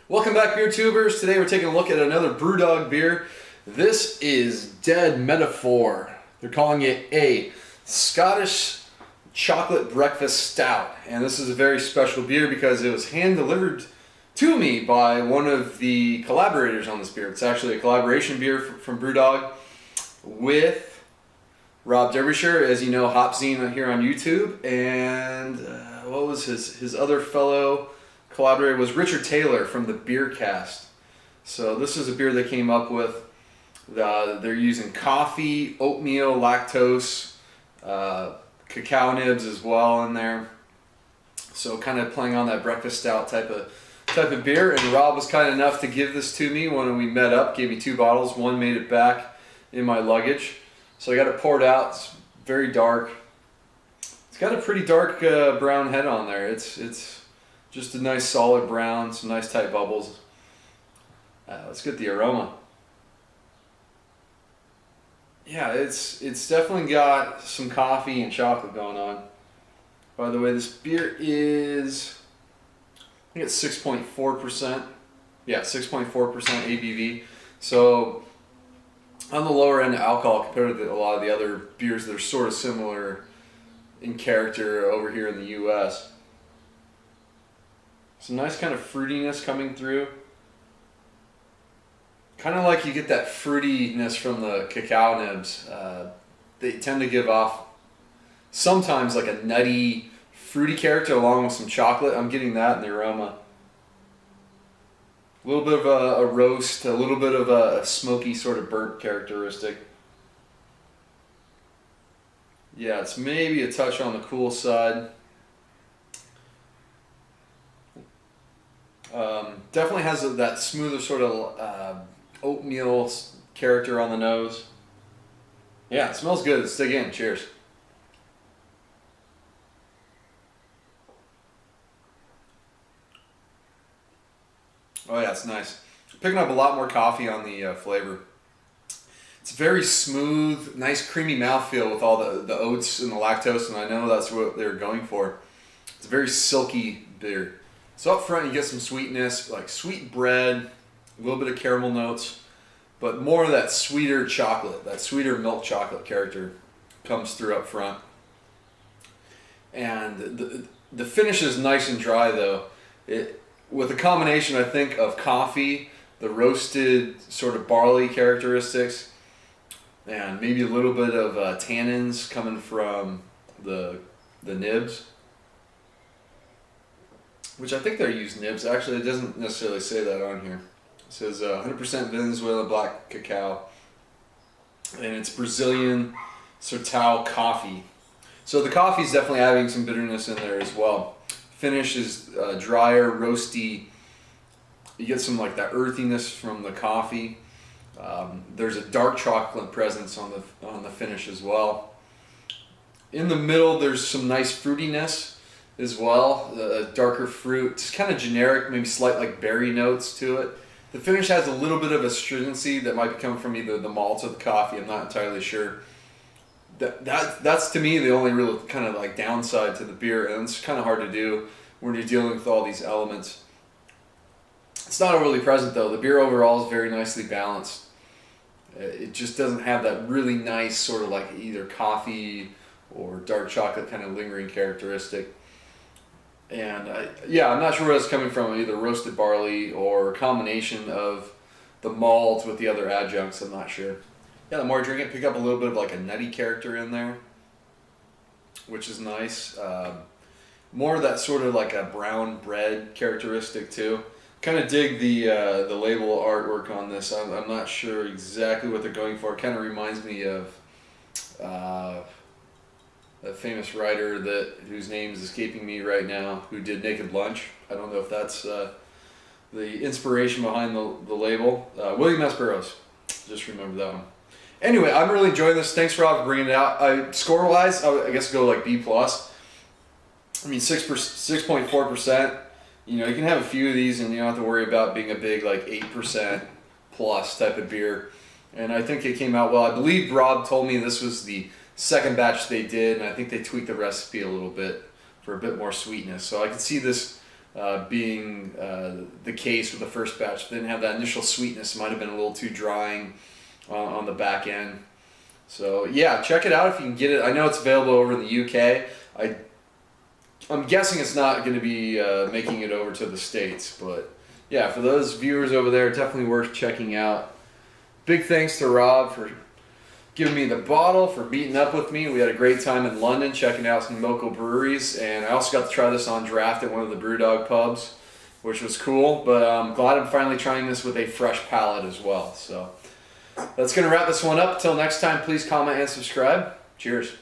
Welcome back, beer tubers. Today we're taking a look at another BrewDog beer. This is Dead Metaphor. They're calling it a Scottish chocolate breakfast stout, and this is a very special beer because it was hand delivered to me by one of the collaborators on this beer. It's actually a collaboration beer from BrewDog with Rob Derbyshire, as you know, Hopzine here on YouTube, and what was his other fellow collaborator was Richard Taylor from the BeerCast. So this is a beer they came up with. They're using coffee, oatmeal, lactose, cacao nibs as well in there. So kind of playing on that breakfast stout type of beer. And Rob was kind enough to give this to me when we met up. Gave me 2 bottles. One made it back in my luggage. So I got it poured out. It's very dark. It's got a pretty dark brown head on there. It's just a nice solid brown, some nice tight bubbles. Let's get the aroma. Yeah, it's definitely got some coffee and chocolate going on. By the way, this beer is, I think it's 6.4%. Yeah, 6.4% ABV. So on the lower end of alcohol compared to a lot of the other beers that are sort of similar in character over here in the US. Some nice kind of fruitiness coming through. Kind of like you get that fruitiness from the cacao nibs. They tend to give off sometimes like a nutty, fruity character along with some chocolate. I'm getting that in the aroma. A little bit of a roast, a little bit of a smoky sort of burnt characteristic. Yeah, it's maybe a touch on the cool side. Definitely has that smoother sort of oatmeal character on the nose. Yeah, it smells good. Let's dig in. Cheers. Oh yeah, it's nice. Picking up a lot more coffee on the flavor. It's very smooth, nice creamy mouthfeel with all the oats and the lactose, and I know that's what they're going for. It's a very silky beer. So up front you get some sweetness, like sweet bread, a little bit of caramel notes, but more of that sweeter chocolate, that sweeter milk chocolate character comes through up front. And the finish is nice and dry though. With a combination, I think, of coffee, the roasted sort of barley characteristics, and maybe a little bit of tannins coming from the nibs. Which I think they use nibs. Actually, it doesn't necessarily say that on here. It says 100% Venezuelan black cacao, and it's Brazilian Sertão coffee. So the coffee is definitely adding some bitterness in there as well. Finish is drier, roasty. You get some like that earthiness from the coffee. There's a dark chocolate presence on the finish as well. In the middle, there's some nice fruitiness as well, darker fruit, just kind of generic, maybe slight like berry notes to it. The finish has a little bit of astringency that might come from either the malts or the coffee. I'm not entirely sure. That's to me the only real kind of like downside to the beer, and it's kind of hard to do when you're dealing with all these elements. It's not overly present though. The beer overall is very nicely balanced. It just doesn't have that really nice sort of like either coffee or dark chocolate kind of lingering characteristic. And I'm not sure where that's coming from, either roasted barley or a combination of the malt with the other adjuncts. I'm not sure. Yeah, the more I drink it, pick up a little bit of like a nutty character in there, which is nice. More of that sort of like a brown bread characteristic too. Kind of dig the label artwork on this. I'm not sure exactly what they're going for. It kind of reminds me of a famous writer whose name is escaping me right now, who did Naked Lunch. I don't know if that's the inspiration behind the label. William S. Burroughs. Just remember that one. Anyway, I'm really enjoying this. Thanks, Rob, for bringing it out. Score-wise, I guess go like B+. I mean, 6.4%. You know, you can have a few of these and you don't have to worry about being a big like 8% plus type of beer. And I think it came out well. I believe Rob told me this was the second batch they did, and I think they tweaked the recipe a little bit for a bit more sweetness. So I could see this being the case with the first batch. Didn't have that initial sweetness. Might have been a little too drying on the back end. So yeah, check it out if you can get it. I know it's available over in the UK. I'm guessing it's not going to be making it over to the States, but yeah, for those viewers over there, definitely worth checking out. Big thanks to Rob for giving me the bottle, for meeting up with me. We had a great time in London checking out some local breweries, and I also got to try this on draft at one of the BrewDog pubs, which was cool, but I'm glad I'm finally trying this with a fresh palate as well. So that's going to wrap this one up. Until next time, please comment and subscribe. Cheers.